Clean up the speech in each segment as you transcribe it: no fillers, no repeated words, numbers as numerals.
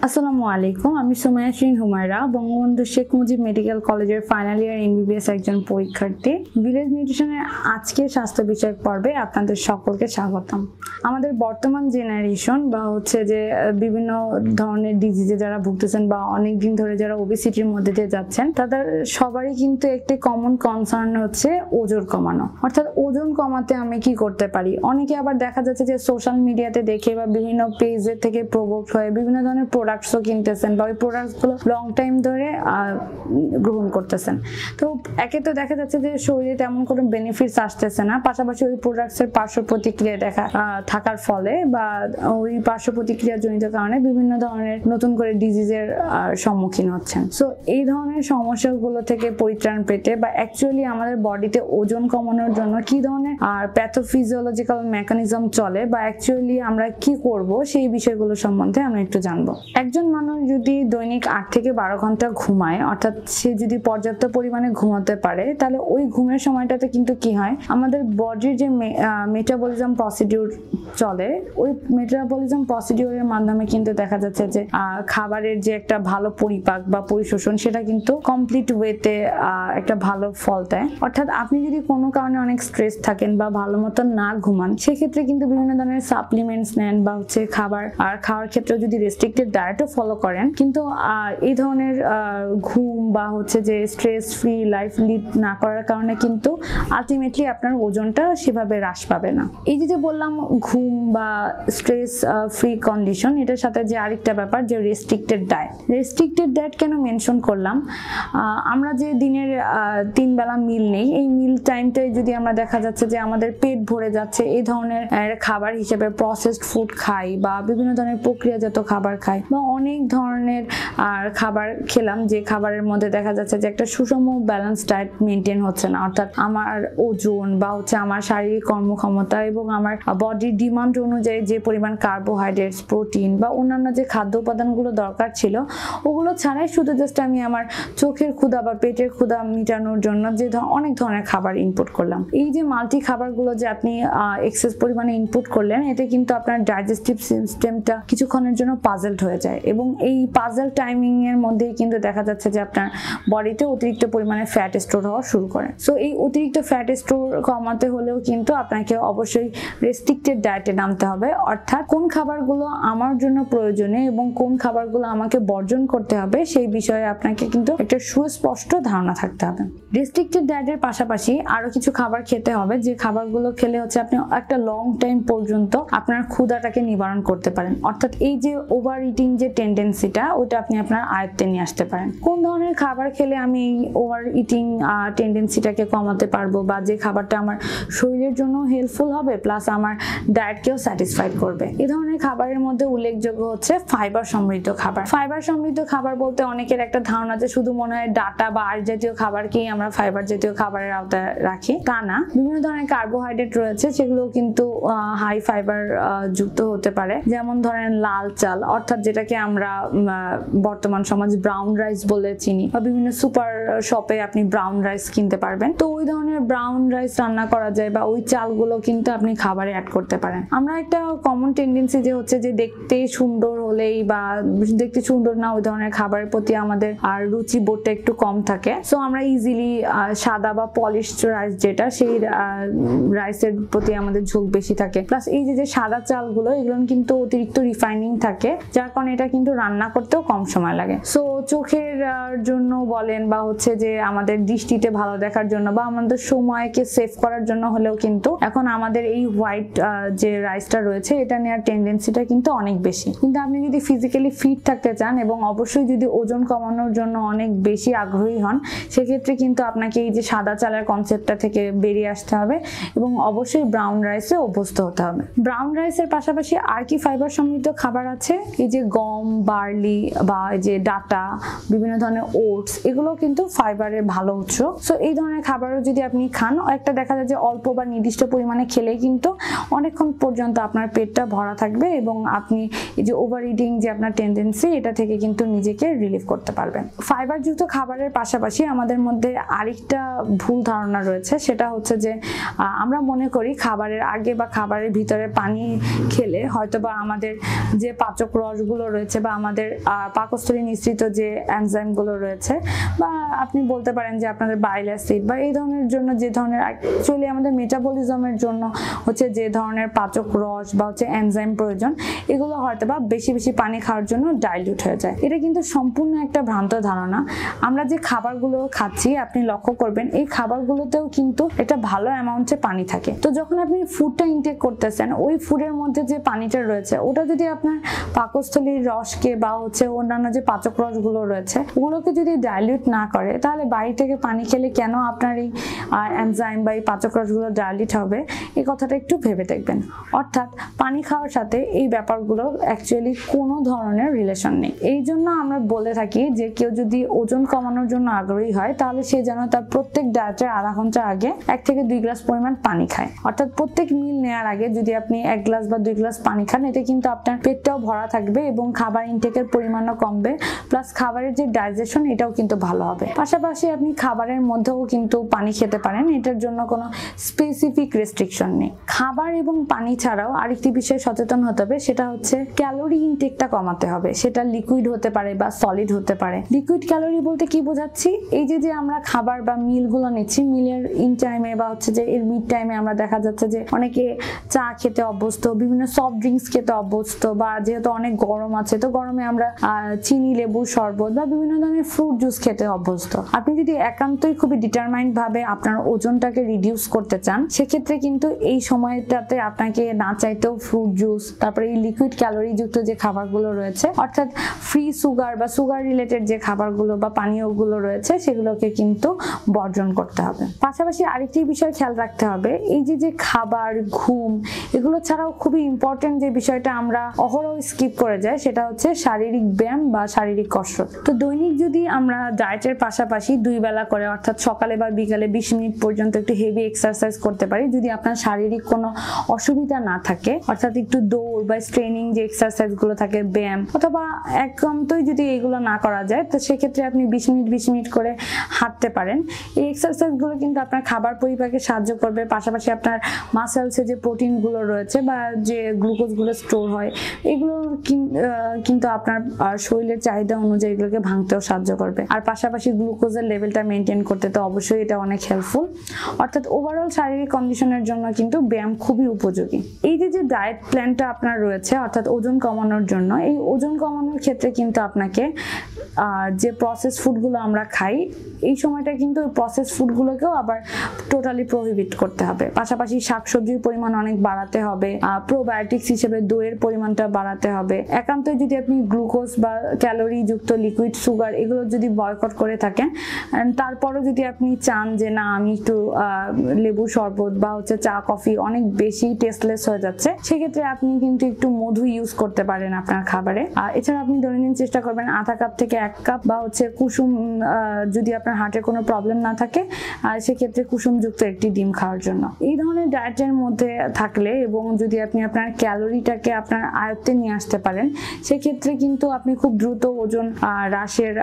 আসসালামু আলাইকুম, আমি সুমাইয়া শিরিন হুমায়রা, বঙ্গবন্ধু শেখ মুজিব মেডিকেল কলেজের ফাইনাল ইয়ার এমবিবিএস একজন পরীক্ষার্থী। ভিলেজ নিউট্রিশনের আজকের স্বাস্থ্য বিষয়ক পর্বে আপনাদের সকলকে স্বাগতম। আমাদের বর্তমান জেনারেশন বা হচ্ছে যে বিভিন্ন ধরনের ডিজিজে যারা ভুগতেছেন বা অনেক দিন ধরে যারা ওবেসিটির মধ্যে দিয়ে যাচ্ছেন, তাদের সবারই কিন্তু একটি কমন কনসার্ন হচ্ছে ওজন কমানো। অর্থাৎ ওজন কমাতে আমি কি করতে পারি? অনেকে আবার দেখা যাচ্ছে যে সোশ্যাল মিডিয়াতে দেখে বা বিভিন্ন পেজের থেকে প্রভোক্ট হয়ে বিভিন্ন ধরনের প্রোডাক্টসও কিনতেছেন বা ওই প্রোডাক্টসগুলো লং টাইম ধরে গ্রহণ করতেছেন। তো একে তো দেখা যাচ্ছে যে শরীরে তেমন কোনো বেনিফিটস আসতেছে না, পাশাপাশি ওই প্রোডাক্টসের পার্শ্ব প্রতিক্রিয়া থাকার ফলে বা ওই পার্শ্ব প্রতিক্রিয়া জনিত কারণে বিভিন্ন ধরনের নতুন করে ডিজিজের সম্মুখীন হচ্ছেন। সো এই ধরনের সমস্যাগুলো থেকে পরিত্রাণ পেতে বা অ্যাকচুয়ালি আমাদের বডিতে ওজন কমানোর জন্য কি ধরনের প্যাথোফিজিওলজিক্যাল মেকানিজম চলে বা অ্যাকচুয়ালি আমরা কি করব সেই বিষয়গুলো সম্বন্ধে আমরা একটু জানবো। একজন মানুষ যদি দৈনিক 8 থেকে 12 ঘন্টা ঘুমায়, অর্থাৎ সে যদি পর্যাপ্ত পরিমাণে ঘুমাতে পারে, তাহলে ওই ঘুমের সময়টাতে কিন্তু কি হয়, আমাদের বডির যে মেটাবলিজম প্রসিডিউর চলে, ওই মেটাবলিজম প্রসিডিউরের মাধ্যমে কিন্তু দেখা যাচ্ছে যে খাবারের যে একটা ভালো পরিপাক বা পরিশোষণ সেটা কিন্তু কমপ্লিট ওয়েতে একটা ভালো ফল দেয়। অর্থাৎ আপনি যদি কোনো কারণে অনেক স্ট্রেস থাকেন বা ভালো মতো না ঘুমান, সেক্ষেত্রে কিন্তু বিভিন্ন ধরনের সাপ্লিমেন্টস নেন বা হচ্ছে খাওয়ার ক্ষেত্রে যদি রেস্ট্রিক্টেড ডায়েটও ফলো করেন, কিন্তু এই ধরনের ঘুম বা হচ্ছে যে স্ট্রেস ফ্রি লাইফ লিড না করার কারণে কিন্তু আলটিমেটলি আপনার ওজনটা সেভাবে হ্রাস পাবে না। এই যে বললাম ঘুম বা স্ট্রেস ফ্রি কন্ডিশন, এটার সাথে যে আরেকটা ব্যাপার যে রেস্ট্রিক্টেড ডায়েট কেন মেনশন করলাম, আমরা যে দিনের 3 বেলা মিল নেই, এই মিল টাইমটাই যদি আমরা দেখা যাচ্ছে যে আমাদের পেট ভরে যাচ্ছে এই ধরনের খাবার হিসেবে প্রসেসড ফুড খাই বা বিভিন্ন ধরনের প্রক্রিয়াজাত খাবার খাই বা অনেক ধরনের খাবার খেলাম যে খাবারের মধ্যে দেখা যাচ্ছে যে একটা সুষম ব্যালেন্স ডায়েট মেনটেন হচ্ছে না, অর্থাৎ আমার ওজন বা হচ্ছে আমার শারীরিক কর্মক্ষমতা এবং আমার বডির ডিমান্ড অনুযায়ী যে পরিমাণ কার্বোহাইড্রেটস, প্রোটিন বা অন্যান্য যে খাদ্য উপাদানগুলো দরকার ছিল ওগুলো ছাড়াই শুধু জাস্ট আমি আমার চোখের ক্ষুধা বা পেটের ক্ষুধা মেটানোর জন্য যে অনেক ধরনের খাবার ইনপুট করলাম। এই যে মাল্টি খাবারগুলো যে আপনি এক্সেস পরিমাণে ইনপুট করলেন, এতে কিন্তু আপনার ডাইজেস্টিভ সিস্টেমটা কিছুক্ষণের জন্য পাজলড হয়ে যায় এবং এই পাজল টাইমিং এর মধ্যেই কিন্তু দেখা যাচ্ছে যে আপনার বডিতে অতিরিক্ত পরিমাণে ফ্যাট স্টোর হওয়া শুরু করে। সো এই অতিরিক্ত ফ্যাট স্টোর কমাতে হলেও কিন্তু আপনাকে অবশ্যই রেস্ট্রিক্টেড ডায়েটে নামতে হবে, অর্থাৎ কোন খাবারগুলো আমার জন্য প্রয়োজনীয় এবং কোন খাবারগুলো আমাকে বর্জন করতে হবে সেই বিষয়ে আপনাকে কিন্তু একটা সুস্পষ্ট ধারণা থাকতে হবে। রেস্ট্রিক্টেড ডায়েটের পাশাপাশি আরো কিছু খাবার খেতে হবে যে খাবারগুলো খেলে হচ্ছে আপনি একটা লং টাইম পর্যন্ত আপনার ক্ষুধাটাকে নিবারণ করতে পারেন, অর্থাৎ এই যে ওভার ইটিং যে টেন্ডেন্সিটা ওটা আপনি আপনার আয়ত্তে নিয়ে আসতে পারেন। কোন ধরনের খাবার খেলে আমি ওভার ইটিং টেন্ডেন্সিটাকে কমাতে পারবো বা যে খাবারটা আমার শরীরের জন্য হেল্পফুল হবে প্লাস আমার ডায়েটকেও স্যাটিসফাইড করবে, এই ধরনের খাবারের মধ্যে উল্লেখযোগ্য হচ্ছে ফাইবার সমৃদ্ধ খাবার। ফাইবার সমৃদ্ধ খাবার বলতে অনেকের একটা ধারণা যে শুধু মনে হয় ডাটা বা আঁশ জাতীয় খাবারকেই আমরা ফাইবার জাতীয় খাবারের আওতায় রাখি, তা না। বিভিন্ন ধরনের কার্বোহাইড্রেট রয়েছে সেগুলো কিন্তু হাই ফাইবার যুক্ত হতে পারে, যেমন ধরেন লাল চাল, অর্থাৎ যেটাকে আমরা বর্তমান সমাজ ব্রাউন রাইস বলে চিনি বা বিভিন্ন সুপার শপে আপনি ব্রাউন রাইস কিনতে পারবেন। তো ওই ধরনের ব্রাউন রাইস রান্না করা যায় বা ওই চালগুলো কিন্তু আপনি খাবারে অ্যাড করতে পারেন। আমরা একটা কমন টেন্ডেন্সি যে হচ্ছে যে দেখতে সুন্দর হলেই বা দেখতে সুন্দর না ওই ধরনের খাবারের প্রতি আমাদের আর রুচি বোধটা একটু কম থাকে। সো আমরা ইজিলি সাদা বা পলিশড রাইস যেটা, সেই রাইসের প্রতি আমাদের ঝোঁক বেশি থাকে। প্লাস এই যে সাদা চালগুলো এগুলো কিন্তু অতিরিক্ত রিফাইনিং থাকে, যার কারণে এটা কিন্তু রান্না করতেও কম সময় লাগে। সো চোখের জন্য বলেন বা হচ্ছে যে আমাদের দৃষ্টিতে ভালো দেখার জন্য বা আমাদের সময়কে সেভ করার জন্য হলেও কিন্তু এখন আমাদের এই হোয়াইট যে রাইসটা রয়েছে এটা নেওয়ার টেন্ডেন্সিটা কিন্তু অনেক বেশি। কিন্তু আপনি যদি ফিজিক্যালি ফিট থাকতে চান এবং অবশ্যই যদি ওজন কমানোর জন্য অনেক বেশি আগ্রহী হন, সেক্ষেত্রে কিন্তু আপনাকে এই যে সাদা চালের কনসেপ্টটা থেকে বেরিয়ে আসতে হবে এবং অবশ্যই ব্রাউন রাইসে অভ্যস্ত হতে হবে। ব্রাউন রাইসের পাশাপাশি আর কি ফাইবার সমৃদ্ধ খাবার আছে, এই যে গম, বার্লি বা এই যে ডাটা, বিভিন্ন ধরনের ওটস, এগুলো কিন্তু ফাইবারের ভালো উৎস। সো এই ধরনের খাবারও যদি আপনি খান, একটা দেখা যায় যে অল্প বা নির্দিষ্ট পরিমাণে খেলেই কিন্তু অনেকক্ষণ পর্যন্ত আপনার পেটটা ভরা থাকবে এবং আপনি এই যে ওভার ইটিং যে আপনার টেন্ডেন্সি এটা থেকে কিন্তু নিজেকে রিলিভ করতে পারবেন। ফাইবারযুক্ত খাবারের পাশাপাশি আমাদের মধ্যে আরেকটা ভুল ধারণা রয়েছে, সেটা হচ্ছে যে আমরা মনে করি খাবারের আগে বা খাবারের ভিতরে পানি খেলে হয়তোবা আমাদের যে পাচক রসগুলো রয়েছে বা আমাদের পাকস্থলী নিঃসৃত যে এনজাইমগুলো রয়েছে, বা আপনি বলতে পারেন যে আপনাদের বাইল অ্যাসিড বা এই ধরনের জন্য যে ধরনের অ্যাকচুয়ালি আমাদের মেটাবলিজমের জন্য হচ্ছে যে ধরনের পাচক রস বা হচ্ছে এনজাইম প্রয়োজন, এগুলো হয়তো বা বেশি বেশি পানি খাওয়ার জন্য ডাইলিউট হয়ে যায়। এটা কিন্তু সম্পূর্ণ একটা ভ্রান্ত ধারণা। আমরা যে খাবারগুলো খাচ্ছি আপনি লক্ষ্য করবেন এই খাবারগুলোতেও কিন্তু একটা ভালো অ্যামাউন্টে পানি থাকে। তো যখন আপনি ফুডটা ইনটেক করতেছেন ওই ফুডের মধ্যে যে পানিটা রয়েছে ওটা যদি আপনার পাকস্থলীর রসকে বা হচ্ছে অন্যান্য যে পাচক রসগুলো রয়েছে ওগুলোকে যদি ডাইলিউট না করে, তাহলে বাইরে থেকে পানি খেলে কেন আপনার এই এনজাইম বা এই পাচক রসগুলো ডাইলিউট হবে, এই কথাটা একটু ভেবে দেখবেন। অর্থাৎ পানি খাওয়ার সাথে এই ব্যাপারগুলো অ্যাকচুয়ালি কোনো ধরনের রিলেশন নেই। এই জন্য আমরা বলে থাকি যে কেউ যদি ওজন কমানোর জন্য আগ্রহী হয় তাহলে সে যেন তার প্রত্যেক ডায়েটের আধা ঘন্টা আগে 1 থেকে 2 গ্লাস পরিমাণ পানি খায়। অর্থাৎ প্রত্যেক মিল নেওয়ার আগে যদি আপনি 1 গ্লাস বা 2 গ্লাস পানি খান, এতে কিন্তু আপনার পেটটাও ভরা থাকবে এবং খাবার ইনটেকের পরিমাণও কমবে, প্লাস খাবারের যে ডাইজেশন এটাও কিন্তু ভালো হবে। পাশাপাশি আপনি খাবারের মধ্যেও কিন্তু পানি খেতে পারেন, এটার জন্য কোনো স্পেসিফিক রেস্ট্রিকশন নেই। খাবার এবং পানি ছাড়াও আরেকটি বিষয়ে সচেতন হতে হবে, সেটা হচ্ছে ক্যালোরি ইনটেকটা কমাতে হবে। সেটা লিকুইড হতে পারে বা সলিড হতে পারে। লিকুইড ক্যালোরি বলতে কি বোঝাচ্ছি, এই যে আমরা খাবার বা মিলগুলো নিচ্ছি, মিলের ইন টাইমে বা হচ্ছে যে এর মিড টাইমে আমরা দেখা যাচ্ছে যে অনেকে চা খেতে অভ্যস্ত, বিভিন্ন সফট ড্রিঙ্কস খেতে অভ্যস্ত, বা যেহেতু অনেক গরম আছে তো গরমে আমরা চিনি, লেবুর শরবত বা বিভিন্ন ধরনের ফ্রুট জুস খেতে অভ্যস্ত। আপনি যদি একান্তই খুবই ডিটারমাইন্ড ভাবে আপনার ওজনটাকে রিডিউস করতে চান, সেক্ষেত্রে কিন্তু এই সময়টাতে আপনাকে না চাইতেও ফ্রুট জুস, তারপরে এই লিকুইড ক্যালোরি যুক্ত যে খাবারগুলো রয়েছে অর্থাৎ ফ্রি সুগার বা সুগার রিলেটেড যে খাবারগুলো বা পানীয়গুলো রয়েছে সেগুলোকে কিন্তু বর্জন করতে হবে। পাশাপাশি আরেকটি বিষয় খেয়াল রাখতে হবে, এই যে খাবার, ঘুম, এগুলো ছাড়াও খুবই ইম্পর্টেন্ট যে বিষয়টা আমরা অহরহ স্কিপ করে যাই সেটা হচ্ছে শারীরিক ব্যায়াম বা শারীরিক কসরত। তো দৈনিক যদি আমরা ডায়েটের পাশাপাশি 2 বেলা করে অর্থাৎ সকালে বা বিকালে 20 মিনিট পর্যন্ত একটু হেভি এক্সারসাইজ করতে পারি, যদি আপনার শারীরিক কোনো অসুবিধা না থাকে, অর্থাৎ একটু দৌড় বা স্ট্রেনিং যে এক্সারসাইজ গুলো থাকে, ব্যায়াম, অথবা একান্তই যদি এগুলো না করা যায় তো সেক্ষেত্রে আপনি 20 মিনিট করে হাঁটতে পারেন। এই এক্সারসাইজ গুলো কিন্তু আপনার খাবার পরিপাকে সাহায্য করবে, পাশাপাশি আপনার মাসেলসে যে প্রোটিন গুলো রয়েছে বা যে গ্লুকোজ গুলো স্টোর হয় এগুলো কিন্তু আপনার শরীরের চাহিদা অনুযায়ী এগুলোকে ভাঙতেও সাহায্য করবে। আর পাশাপাশি গ্লুকোজের লেভেলটা মেনটেন করতে তো অবশ্যই এটা অনেক হেল্পফুল। অর্থাৎ ওভারঅল শারীরিক কন্ডিশনের জন্য কিন্তু ব্যায়াম খুবই উপযোগী। এই যে ডায়েট প্ল্যানটা আপনার রয়েছে অর্থাৎ ওজন কমানোর জন্য, এই ওজন কমানোর ক্ষেত্রে কিন্তু আপনাকে যে প্রসেস ফুডগুলো আমরা খাই এই সময়টা কিন্তু প্রসেস ফুডগুলোকেও আবার টোটালি প্রহিবিট করতে হবে। পাশাপাশি শাকসবজির পরিমাণ অনেক বাড়াতে হবে, প্রোবায়োটিক্স হিসেবে দইয়ের পরিমাণটা বাড়াতে হবে। একান্তই যদি আপনি গ্লুকোজ বা ক্যালোরি যুক্ত লিকুইড সুগার এগুলো যদি বয়কট করে থাকেন, তারপরও যদি আপনি চান যে না আমি একটু লেবু শরবত বা হচ্ছে চা কফি অনেক বেশি টেস্টলেস হয়ে যাচ্ছে, সেক্ষেত্রে আপনি কিন্তু একটু মধু ইউজ করতে পারেন আপনার খাবারে। এছাড়া আপনি দৈনন্দিন চেষ্টা করবেন আধা কাপ থেকে 1 কাপ বা হচ্ছে কুসুম, যদি আপনার হার্টের কোনো প্রবলেম না থাকে সেক্ষেত্রে কুসুমযুক্ত একটি ডিম খাওয়ার জন্য। এই ধরনের ডায়েটের মধ্যে থাকলে এবং যদি আপনি আপনার ক্যালোরিটাকে আপনার আয়ত্তে নিয়ে আসতে পারেন, সেক্ষেত্রে কিন্তু আপনি খুব দ্রুত ওজন হ্রাসের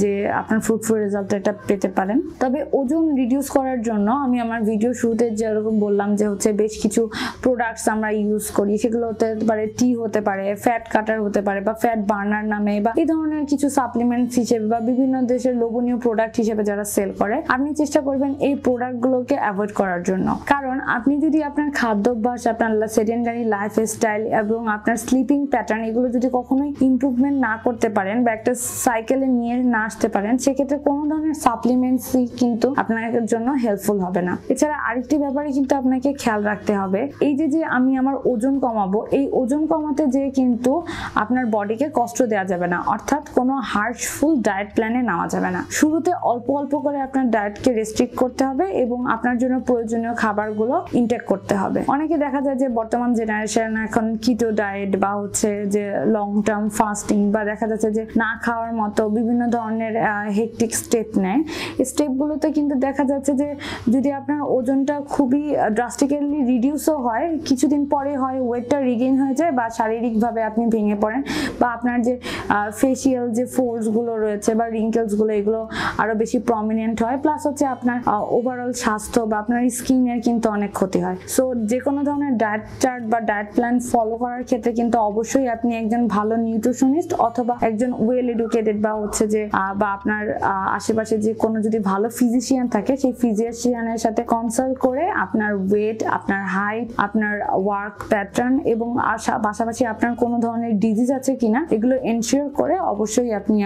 যে আপনার ফ্রুটফুল রেজাল্ট এটা পেতে পারেন। তবে ওজন রিডিউস করার জন্য আমি আমার ভিডিও শুরুতে যেরকম বললাম যে হচ্ছে বেশ কিছু প্রোডাক্টস আমরা ইউজ করি, সেগুলো হতে পারে টি হতে পারে, ফ্যাট কাটার হতে পারে বা ফ্যাট বার্নার নামে বা এই ধরনের কিছু সাপ্লিমেন্টস হিসেবে বা বিভিন্ন দেশের লোভনীয় প্রোডাক্ট হিসেবে যারা সেল করে, আপনি চেষ্টা করবেন এই প্রোডাক্টগুলোকে অ্যাভয়েড করার জন্য। কারণ আপনি যদি আপনার খাদ্যাভ্যাস, আপনার সেডেন্টারি লাইফস্টাইল এবং আপনার স্লিপিং প্যাটার্ন এগুলো যদি কখনোই ইমপ্রুভমেন্ট না করতে পারেন বা একটা সাইকেলে নিয়ে না আসতে পারেন, সেক্ষেত্রে কোনো ধরনের সাপ্লিমেন্টসই কিন্তু আপনার জন্য হেল্পফুল হবে না। এছাড়া আরেকটি ব্যাপারে কিন্তু আপনাকে খেয়াল রাখতে হবে, এই যে আমি আমার ওজন কমাবো, এই ওজন কমাতে যে কিন্তু আপনার বডিকে কষ্ট দেওয়া যাবে না, অর্থাৎ কোনো হার্শফুল ডায়েট প্ল্যানে নেওয়া যাবে না। শুরুতে অল্প অল্প করে আপনার ডায়েটকে রেস্ট্রিক্ট করতে হবে এবং আপনার জন্য প্রয়োজনীয় খাবারগুলো ইনটেক করতে হবে। অনেকে দেখা যায় যে বর্তমান জেনারেশন এখন কিটো ডায়েট বা হচ্ছে যে লং টার্ম ফাস্টিং বা দেখা যাচ্ছে যে না খাওয়ার মতো বিভিন্ন ধরনের হেকটিক স্টেপ নেয়। এই স্টেপগুলোতে কিন্তু দেখা যাচ্ছে যে যদি আপনার ওজনটা খুবই ড্রাস্টিক্যালি রিডিউসও হয়, কিছুদিন পরে হয় ওয়েটটা রিগেইন হয়ে যায় বা শারীরিকভাবে আপনি ভেঙে পড়েন বা আপনার যে ফেসিয়াল যে ফোর পোরস গুলো রয়েছে বা রিঙ্কেলস গুলো এগুলো আরো বেশি প্রমিনেন্ট হয়, প্লাস হচ্ছে আপনার ওভারঅল স্বাস্থ্য বা আপনার স্কিনের কিন্তু অনেক ক্ষতি হয়। সো যে কোনো ধরনের ডায়েট চার্ট বা ডায়েট প্ল্যান ফলো করার ক্ষেত্রে কিন্তু অবশ্যই আপনি একজন ভালো নিউট্রিশনিস্ট অথবা একজন ওয়েল এডুকেটেড বা হচ্ছে যে বা আপনার আশেপাশে যে কোনো যদি ভালো ফিজিশিয়ান থাকে সেই ফিজিশিয়ানের সাথে কনসাল্ট করে আপনার ওয়েট, আপনার হাইট, আপনার ওয়ার্ক প্যাটার্ন এবং পাশাপাশি আপনার কোনো ধরনের ডিজিজ আছে কিনা এগুলো এনশিওর করে অবশ্যই আপনি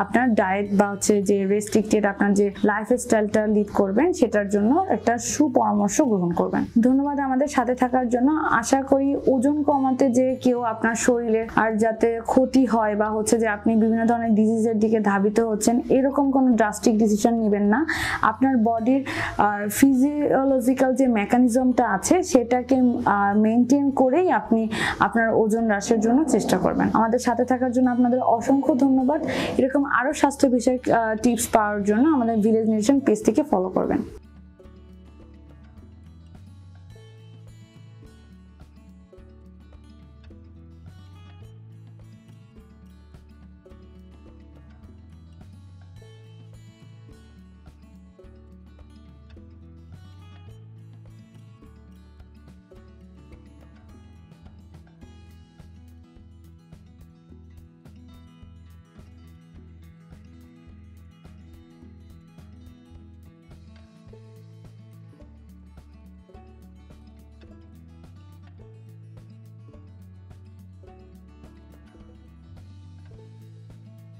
আপনার ডায়েট বা হচ্ছে যে রেস্ট্রিক্টেড আপনার যে লাইফস্টাইলটা লিড করবেন সেটার জন্য একটা সুপরামর্শ গ্রহণ করবেন। ধন্যবাদ আমাদের সাথে থাকার জন্য। আশা করি ওজন কমাতে যে কেউ আপনার শরীরে আর যাতে ক্ষতি হয় বা হচ্ছে যে আপনি বিভিন্ন ধরনের ডিজিজের দিকে ধাবিত হচ্ছেন এরকম কোনো ড্রাস্টিক ডিসিশন নেবেন না। আপনার বডির ফিজিওলজিক্যাল যে মেকানিজমটা আছে সেটাকে মেনটেন করেই আপনি আপনার ওজন হ্রাসের জন্য চেষ্টা করবেন। আমাদের সাথে থাকার জন্য আপনাদের অসংখ্য ধন্যবাদ। এরকম আরো স্বাস্থ্য বিষয়ক টিপস পাওয়ার জন্য আমাদের ভিলেজ নিউট্রিশন পেজ থেকে ফলো করবেন।